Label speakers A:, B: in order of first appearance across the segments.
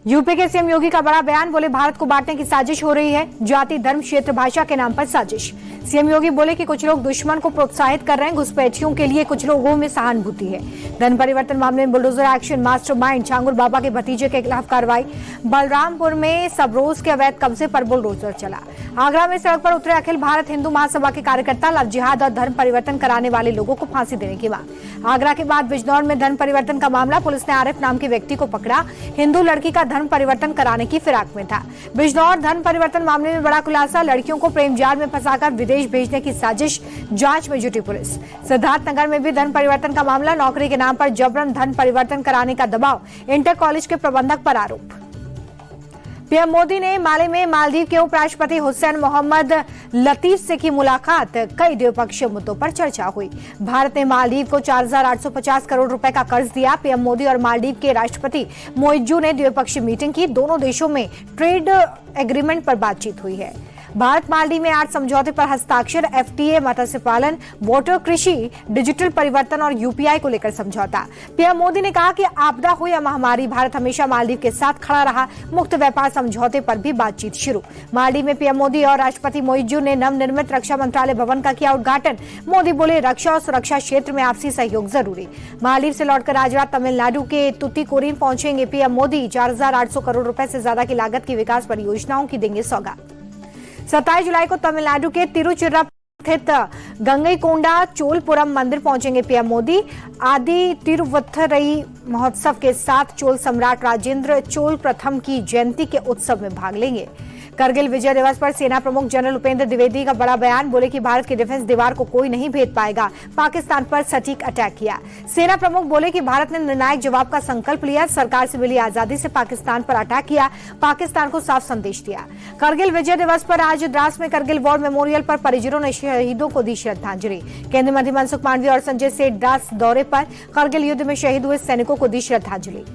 A: UP के CM योगी का बड़ा बयान, बोले भारत को बांटने की साजिश हो रही है, जाति धर्म क्षेत्र भाषा के नाम पर साजिश। सीएम योगी बोले कि कुछ लोग दुश्मन को प्रोत्साहित कर रहे हैं, घुसपैठियों के लिए कुछ लोगों में सहानुभूति है। धन परिवर्तन मामले में बुलडोजर एक्शन, मास्टरमाइंड छांगुर बाबा के भतीजे के खिलाफ कार्रवाई। बलरामपुर में सबरोज के अवैध कब्जे पर बुलडोजर चला। आगरा में सड़क पर उतरे अखिल भारत हिंदू महासभा के कार्यकर्ता, लव जिहाद और धर्म परिवर्तन कराने वाले लोगों को फांसी देने की मांग। आगरा के बाद बिजनौर में धर्म परिवर्तन का मामला, पुलिस ने आरिफ नाम के व्यक्ति को पकड़ा। हिंदू लड़की का धर्म परिवर्तन कराने की फिराक में था। बिजनौर धर्म परिवर्तन मामले में बड़ा खुलासा, लड़कियों को प्रेम जाल में फंसाकर विदेश भेजने की साजिश, जांच में जुटी पुलिस। सिद्धार्थनगर में भी धर्म परिवर्तन का मामला, नौकरी के नाम पर जबरन धर्म परिवर्तन कराने का दबाव, इंटर कॉलेज के प्रबंधक पर आरोप। पीएम मोदी ने माले में मालदीव के उपराष्ट्रपति हुसैन मोहम्मद लतीफ से की मुलाकात, कई द्विपक्षीय मुद्दों पर चर्चा हुई। भारत ने मालदीव को 4,850 करोड़ रुपए का कर्ज दिया। पीएम मोदी और मालदीव के राष्ट्रपति मोइज्जू ने द्विपक्षीय मीटिंग की। दोनों देशों में ट्रेड एग्रीमेंट पर बातचीत हुई है। भारत मालदीव में 8 समझौते पर हस्ताक्षर, एफटीए, मत्स्य पालन, वाटर कृषि, डिजिटल परिवर्तन और यूपीआई को लेकर समझौता। पीएम मोदी ने कहा कि आपदा हो या महामारी, भारत हमेशा मालदीव के साथ खड़ा रहा। मुक्त व्यापार समझौते पर भी बातचीत शुरू। मालदीव में पीएम मोदी और राष्ट्रपति मोइज्जू ने नवनिर्मित रक्षा मंत्रालय भवन का किया उद्घाटन। मोदी बोले रक्षा और सुरक्षा क्षेत्र में आपसी सहयोग जरूरी। मालदीव से लौटकर आज रात तमिलनाडु के तुतीकोरिन पहुंचेंगे पीएम मोदी। 4,800 करोड़ रुपए से ज्यादा की लागत की विकास परियोजनाओं की देंगे सौगात। 27 जुलाई को तमिलनाडु के तिरुचिरापल्ली स्थित गंगईकोंडा चोलपुरम मंदिर पहुंचेंगे पीएम मोदी। आदि तिरुवत्थरई महोत्सव के साथ चोल सम्राट राजेंद्र चोल प्रथम की जयंती के उत्सव में भाग लेंगे। करगिल विजय दिवस पर सेना प्रमुख जनरल उपेंद्र द्विवेदी का बड़ा बयान, बोले कि भारत की डिफेंस दीवार को कोई नहीं भेद पाएगा, पाकिस्तान पर सटीक अटैक किया। सेना प्रमुख बोले कि भारत ने निर्णायक जवाब का संकल्प लिया, सरकार से मिली आजादी से पाकिस्तान पर अटैक किया, पाकिस्तान को साफ संदेश दिया। करगिल विजय दिवस पर आज द्रास में करगिल वॉर मेमोरियल पर परिजनों ने शहीदों को दी श्रद्धांजलि। केंद्रीय मंत्री मनसुख मांडविया और संजय सेठ द्रास दौरे पर, करगिल युद्ध में शहीद हुए सैनिकों को दी श्रद्धांजलि।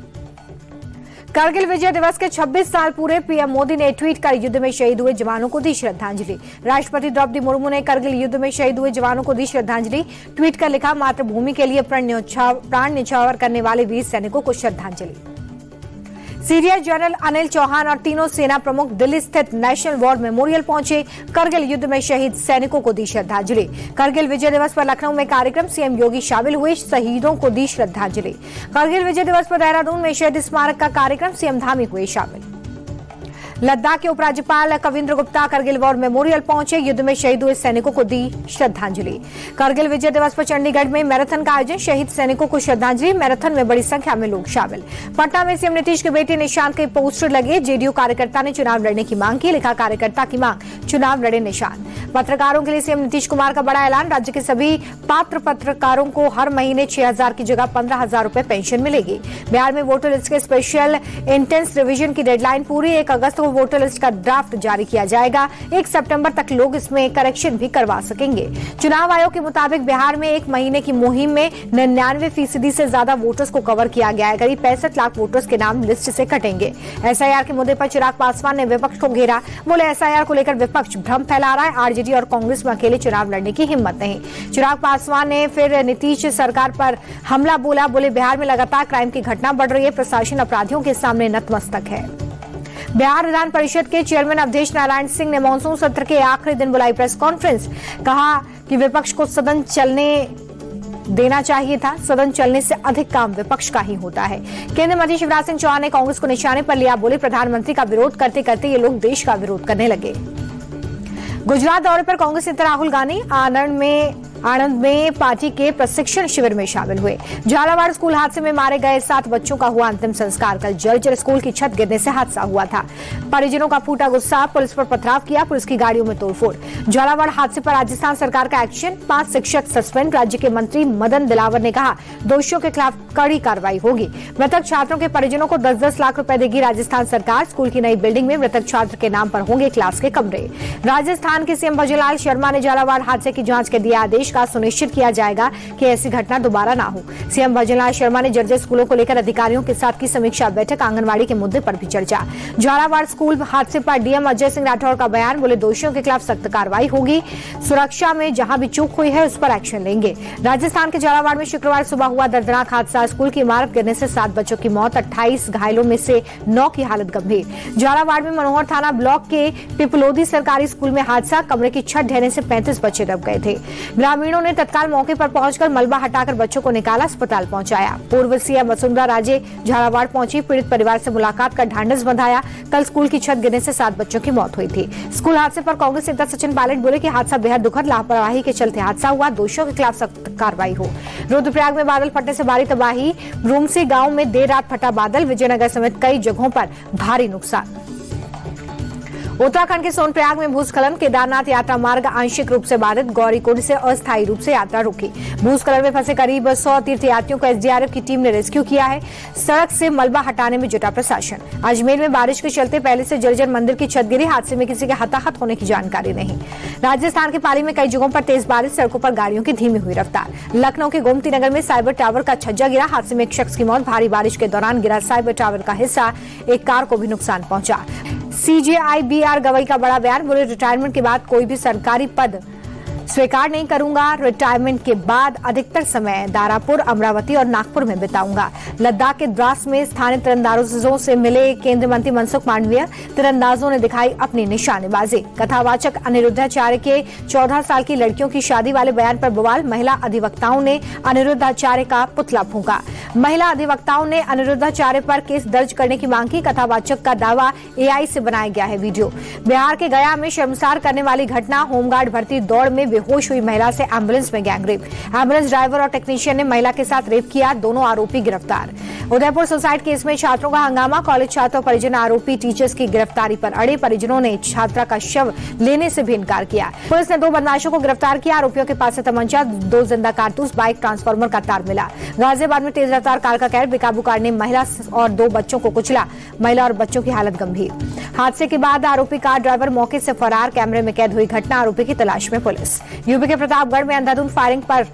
A: करगिल विजय दिवस के 26 साल पूरे, पीएम मोदी ने ट्वीट कर युद्ध में शहीद हुए जवानों को दी श्रद्धांजलि। राष्ट्रपति द्रौपदी मुर्मू ने करगिल युद्ध में शहीद हुए जवानों को दी श्रद्धांजलि। ट्वीट कर लिखा, मातृभूमि के लिए प्राण न्यौछावर करने वाले वीर सैनिकों को श्रद्धांजलि। सीडीएस जनरल अनिल चौहान और तीनों सेना प्रमुख दिल्ली स्थित नेशनल वॉर मेमोरियल पहुंचे। करगिल युद्ध में शहीद सैनिकों को दी श्रद्धांजलि। करगिल विजय दिवस पर लखनऊ में कार्यक्रम, सीएम योगी शामिल हुए, शहीदों को दी श्रद्धांजलि। करगिल विजय दिवस पर देहरादून में शहीद स्मारक का कार्यक्रम, सीएम धामी हुए शामिल। लद्दाख के उपराज्यपाल कविंद्र गुप्ता करगिल वॉर मेमोरियल पहुंचे, युद्ध में शहीद हुए सैनिकों को दी श्रद्धांजलि। करगिल विजय दिवस पर चंडीगढ़ में मैराथन का आयोजन, शहीद सैनिकों को श्रद्धांजलि। मैराथन में बड़ी संख्या में लोग शामिल। पटना में सीएम नीतीश के बेटे निशांत के पोस्टर लगे, जेडीयू कार्यकर्ता ने चुनाव लड़ने की मांग की, लिखा कार्यकर्ता की मांग, चुनाव लड़े निशांत। पत्रकारों के लिए सीएम नीतीश कुमार का बड़ा ऐलान, राज्य के सभी पात्र पत्रकारों को हर महीने 6,000 की जगह 15,000 रुपए पेंशन मिलेगी। बिहार में वोटर लिस्ट के स्पेशल इंटेंस रिवीजन की डेडलाइन पूरी, 1 अगस्त को वोटर लिस्ट का ड्राफ्ट जारी किया जाएगा। 1 सितंबर तक लोग इसमें करेक्शन भी करवा सकेंगे। चुनाव आयोग के मुताबिक बिहार में 1 महीने की मुहिम में 99% से ज्यादा वोटर्स को कवर किया गया है। करीब 65 लाख वोटर्स के नाम लिस्ट से कटेंगे। एसआईआर के मुद्दे पर चिराग पासवान ने विपक्ष को घेरा, बोले एसआईआर को लेकर विपक्ष भ्रम फैला रहा है, आरजेडी और कांग्रेस में अकेले चुनाव लड़ने की हिम्मत नहीं। चिराग पासवान ने फिर नीतीश सरकार पर हमला बोला, बोले बिहार में लगातार क्राइम की घटना बढ़ रही है, प्रशासन अपराधियों के सामने नतमस्तक है। बिहार विधान परिषद के चेयरमैन अवधेश नारायण सिंह ने मानसून सत्र के आखिरी दिन बुलाई प्रेस कॉन्फ्रेंस, कहा कि विपक्ष को सदन चलने देना चाहिए था, सदन चलने से अधिक काम विपक्ष का ही होता है। केंद्रीय मंत्री शिवराज सिंह चौहान ने कांग्रेस को निशाने पर लिया, बोले प्रधानमंत्री का विरोध करते करते ये लोग देश का विरोध करने लगे। गुजरात दौरे पर कांग्रेस नेता राहुल गांधी आनंद में पार्टी के प्रशिक्षण शिविर में शामिल हुए। झालावाड़ स्कूल हादसे में मारे गए 7 बच्चों का हुआ अंतिम संस्कार। कल जर्जर स्कूल की छत गिरने से हादसा हुआ था। परिजनों का फूटा गुस्सा, पुलिस पर पथराव किया, पुलिस की गाड़ियों में तोड़फोड़। झालावाड़ हादसे पर राजस्थान सरकार का एक्शन, 5 शिक्षक सस्पेंड। राज्य के मंत्री मदन दिलावर ने कहा दोषियों के खिलाफ कड़ी कार्रवाई होगी। मृतक छात्रों के परिजनों को 10-10 लाख रुपए देगी राजस्थान सरकार। स्कूल की नई बिल्डिंग में मृतक छात्र के नाम पर होंगे क्लास के कमरे। राजस्थान के सीएम भजनलाल शर्मा ने झालावाड़ हादसे की जांच के दिया आदेश। का सुनिश्चित किया जाएगा कि ऐसी घटना दोबारा ना हो। सीएम भजनलाल शर्मा ने जर्जर स्कूलों को लेकर अधिकारियों के साथ की समीक्षा बैठक, आंगनबाड़ी के मुद्दे पर भी चर्चा। झालावाड़ स्कूल हादसे पर डीएम अजय सिंह राठौर का बयान, बोले दोषियों के खिलाफ सख्त कार्रवाई होगी, सुरक्षा में जहां भी चूक हुई है उस पर एक्शन लेंगे। राजस्थान के झालावाड़ में शुक्रवार सुबह हुआ दर्दनाक हादसा, स्कूल की इमारत गिरने से 7 बच्चों की मौत, 28 घायलों में से 9 की हालत गंभीर। झालावाड़ में मनोहर थाना ब्लॉक के पिपलोदी सरकारी स्कूल में हादसा, कमरे की छत ढहने से 35 बच्चे दब गए थे। ग्रामीणों ने तत्काल मौके पर पहुंचकर मलबा हटाकर बच्चों को निकाला, अस्पताल पहुंचाया। पूर्व सीएम वसुंधरा राजे झालावाड़ पहुंची, पीड़ित परिवार से मुलाकात कर ढांढस बंधाया। कल स्कूल की छत गिरने से 7 बच्चों की मौत हुई थी। स्कूल हादसे पर कांग्रेस नेता सचिन पायलट बोले कि हादसा बेहद दुखद, लापरवाही के चलते हादसा हुआ, दोषियों के खिलाफ सख्त कार्रवाई हो। रुद्रप्रयाग में बादल फटने से भारी तबाही, रूमसी गांव में देर रात फटा बादल, विजयनगर समेत कई जगहों पर भारी नुकसान। उत्तराखंड के सोनप्रयाग में भूस्खलन, केदारनाथ यात्रा मार्ग आंशिक रूप से बाधित, गौरीकुंड से अस्थायी रूप से यात्रा रुकी। भूस्खलन में फंसे करीब 100 तीर्थयात्रियों को एसडीआरएफ की टीम ने रेस्क्यू किया है। सड़क से मलबा हटाने में जुटा प्रशासन। अजमेर में बारिश के चलते पहले से जर्जर मंदिर की छत गिरी, हादसे में किसी के हताहत होने की जानकारी नहीं। राजस्थान के पाली में कई जगहों पर तेज बारिश, सड़कों पर गाड़ियों की धीमी हुई रफ्तार। लखनऊ के गोमती नगर में साइबर टावर का छज्जा गिरा, हादसे में एक शख्स की मौत, भारी बारिश के दौरान गिरा साइबर टावर का हिस्सा, एक कार को भी नुकसान पहुंचा। CJIBR गवई का बड़ा बयान, बोले रिटायरमेंट के बाद कोई भी सरकारी पद स्वीकार नहीं करूंगा, रिटायरमेंट के बाद अधिकतर समय दारापुर, अमरावती और नागपुर में बिताऊंगा। लद्दाख के द्रास में स्थानीय तीरंदाजों से मिले केंद्रीय मंत्री मनसुख मांडविया, तीरंदाजों ने दिखाई अपनी निशानेबाजी। कथावाचक अनिरुद्धाचार्य के 14 साल की लड़कियों की शादी वाले बयान पर बवाल, महिला अधिवक्ताओं ने अनिरुद्धाचार्य का पुतला फूंका। महिला अधिवक्ताओं ने अनिरुद्धाचार्य पर केस दर्ज करने की मांग की। कथावाचक का दावा AI से बनाया गया है वीडियो। बिहार के गया में शर्मसार करने वाली घटना, होमगार्ड भर्ती दौड़ में बेहोश हुई महिला से एम्बुलेंस में गैंगरेप। एम्बुलेंस ड्राइवर और टेक्नीशियन ने महिला के साथ रेप किया, दोनों आरोपी गिरफ्तार। उदयपुर सुसाइड केस में छात्रों का हंगामा, कॉलेज छात्रों परिजन आरोपी टीचर्स की गिरफ्तारी पर अड़े, परिजनों ने छात्रा का शव लेने से भी इनकार किया। पुलिस ने 2 बदमाशों को गिरफ्तार किया, आरोपियों के पास से तमंचा, 2 जिंदा कारतूस, बाइक, ट्रांसफार्मर का तार मिला। गाजियाबाद में तेज रफ्तार कार का कहर, बेकाबू कार ने महिला और 2 बच्चों को कुचला, महिला और बच्चों की हालत गंभीर। हादसे के बाद आरोपी कार ड्राइवर मौके से फरार, कैमरे में कैद हुई घटना, आरोपी की तलाश में पुलिस। यूपी के प्रतापगढ़ में अंधाधुंध फायरिंग पर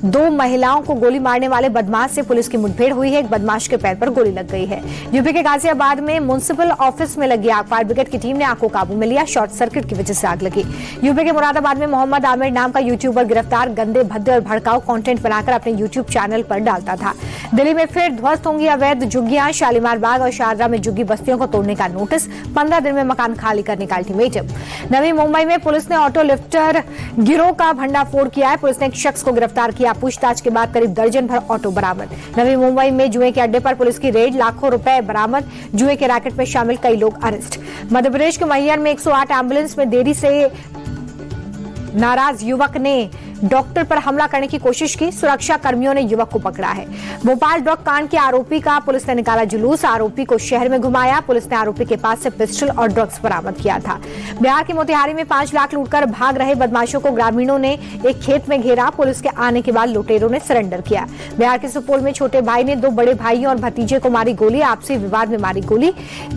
A: 2 महिलाओं को गोली मारने वाले बदमाश से पुलिस की मुठभेड़ हुई है, एक बदमाश के पैर पर गोली लग गई है। यूपी के गाजियाबाद में म्युनिसिपल ऑफिस में लगी आग, फायर ब्रिगेड की टीम ने आग को काबू में लिया, शॉर्ट सर्किट की वजह से आग लगी। यूपी के मुरादाबाद में मोहम्मद आमिर नाम का यूट्यूबर गिरफ्तार, गंदे, भद्दे और भड़काऊ कंटेंट बनाकर अपने यूट्यूब चैनल पर डालता था। दिल्ली में फिर ध्वस्त होंगी अवैध झुग्गियां, शालीमार बाग और शारदा में झुग्गी बस्तियों को तोड़ने का नोटिस, 15 दिन में मकान खाली करने का अल्टीमेटम। नवी मुंबई में पुलिस ने ऑटो लिफ्टर गिरोह का भंडाफोड़ किया है, पुलिस ने एक शख्स को गिरफ्तार किया, पूछताछ के बाद करीब दर्जन भर ऑटो बरामद। नवी मुंबई में जुए के अड्डे पर पुलिस की रेड, लाखों रुपए बरामद, जुए के रैकेट में शामिल कई लोग अरेस्ट। मध्य प्रदेश के मैहर में 108 एम्बुलेंस में देरी से नाराज युवक ने डॉक्टर पर हमला करने की कोशिश की, सुरक्षा कर्मियों ने युवक को पकड़ा है। भोपाल ड्रग कांड के आरोपी का पुलिस ने निकाला जुलूस, आरोपी को शहर में घुमाया, पुलिस ने आरोपी के पास से पिस्टल और ड्रग्स बरामद किया था। बिहार के मोतिहारी में 5 लाख लूटकर भाग रहे बदमाशों को ग्रामीणों ने एक खेत में घेरा, पुलिस के आने के बाद लुटेरों ने सरेंडर किया। बिहार के सुपौल में छोटे भाई ने 2 बड़े भाइयों और भतीजे को मारी गोली, आपसी विवाद में मारी गोली,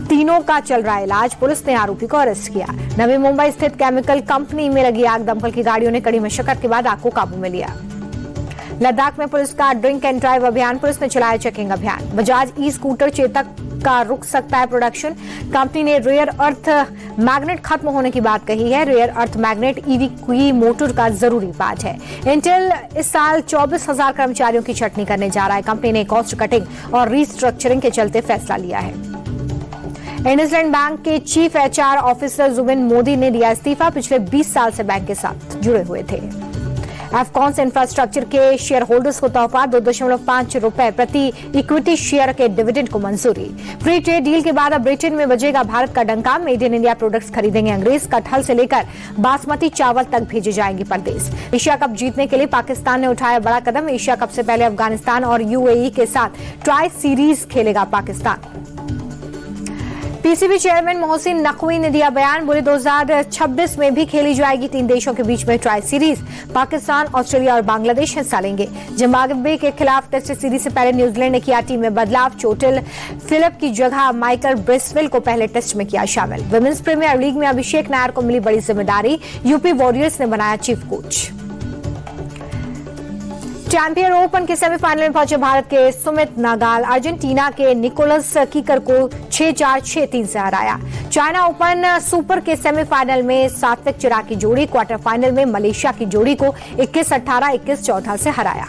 A: तीनों का चल रहा इलाज, पुलिस ने आरोपी को अरेस्ट किया। नवी मुंबई स्थित केमिकल कंपनी में लगी आग, दमकल की गाड़ियों ने कड़ी मशक्कत के बाद आग को काबू में लिया। लद्दाख में पुलिस का ड्रिंक एंड ड्राइव अभियान, पुलिस ने चलाया चेकिंग अभियान। बजाज ई-स्कूटर चेतक का रुक सकता है प्रोडक्शन, कंपनी ने रेयर अर्थ मैग्नेट खत्म होने की बात कही है। रेयर अर्थ मैग्नेट ईवी की मोटर का जरूरी पार्ट है। इंटेल इस साल 24,000 कर्मचारियों की छटनी करने जा रहा है, कंपनी ने कॉस्ट कटिंग और रीस्ट्रक्चरिंग के चलते फैसला लिया है। इंडसलैंड बैंक के chief HR officer Zubin Modi ने दिया इस्तीफा, पिछले 20 साल से बैंक के साथ जुड़े हुए थे। एफकॉन्स इंफ्रास्ट्रक्चर के शेयर होल्डर्स को तोहफा, 2.5 रुपए प्रति इक्विटी शेयर के डिविडेंड को मंजूरी। फ्री ट्रेड डील के बाद अब ब्रिटेन में बजेगा भारत का डंका, मेड इन इंडिया प्रोडक्ट्स खरीदेंगे अंग्रेज, कटहल से लेकर बासमती चावल तक भेजे जाएंगे परदेश। एशिया कप जीतने के लिए पाकिस्तान ने उठाया बड़ा कदम, एशिया कप से पहले अफगानिस्तान और UAE के साथ ट्राई सीरीज खेलेगा पाकिस्तान। PCB चेयरमैन मोहसिन नकवी ने दिया बयान, बोले 2026 में भी खेली जाएगी 3 देशों के बीच में ट्राई सीरीज, पाकिस्तान, ऑस्ट्रेलिया और बांग्लादेश हिस्सा लेंगे। जिम्बाब्वे के खिलाफ टेस्ट सीरीज से पहले न्यूजीलैंड ने किया टीम में बदलाव, चोटिल फिलिप की जगह माइकल ब्रिस्वेल को पहले टेस्ट में किया शामिल। वुमेन्स प्रीमियर लीग में अभिषेक नायर को मिली बड़ी जिम्मेदारी, यूपी वॉरियर्स ने बनाया चीफ कोच। चैंपियन ओपन के सेमीफाइनल में पहुंचे भारत के सुमित नागाल अर्जेंटीना के निकोलस कीकर को 6-4, 6-3 से हराया। चाइना ओपन सुपर के सेमीफाइनल में सात्विक चिराग की जोड़ी क्वार्टर फाइनल में मलेशिया की जोड़ी को 21-18, 21-14 से हराया।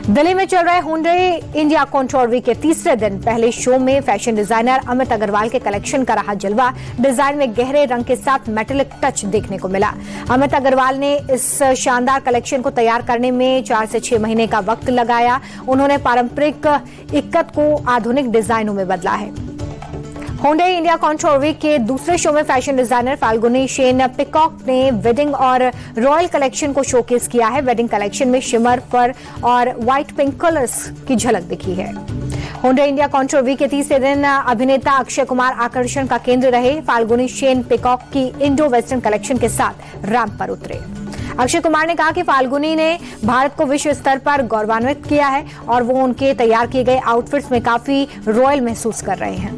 A: दिल्ली में चल रहे हुंडई इंडिया कंट्रोल वीक के तीसरे दिन पहले शो में फैशन डिजाइनर अमित अग्रवाल के कलेक्शन का रहा जलवा। डिजाइन में गहरे रंग के साथ मेटेलिक टच देखने को मिला। अमित अग्रवाल ने इस शानदार कलेक्शन को तैयार करने में 4 से 6 महीने का वक्त लगाया। उन्होंने पारंपरिक इक्कत को आधुनिक डिजाइनों में बदला है। हुंडई इंडिया कंट्रोल वीक के दूसरे शो में fashion designer Falguni Shane peacock ने वेडिंग और रॉयल कलेक्शन को शोकेस किया है। वेडिंग कलेक्शन में शिमर, फर और व्हाइट पिंक कलर्स की झलक दिखी है। हुंडई इंडिया कंट्रोल वीक के तीसरे दिन अभिनेता अक्षय कुमार आकर्षण का केंद्र रहे। फाल्गुनी शेन पिकॉक की इंडो वेस्टर्न कलेक्शन के साथ रैंप पर उतरे। अक्षय कुमार ने कहा कि फाल्गुनी ने भारत को विश्व स्तर पर गौरवान्वित किया है और वो उनके तैयार किए गए आउटफिट्स में काफी रॉयल महसूस कर रहे हैं।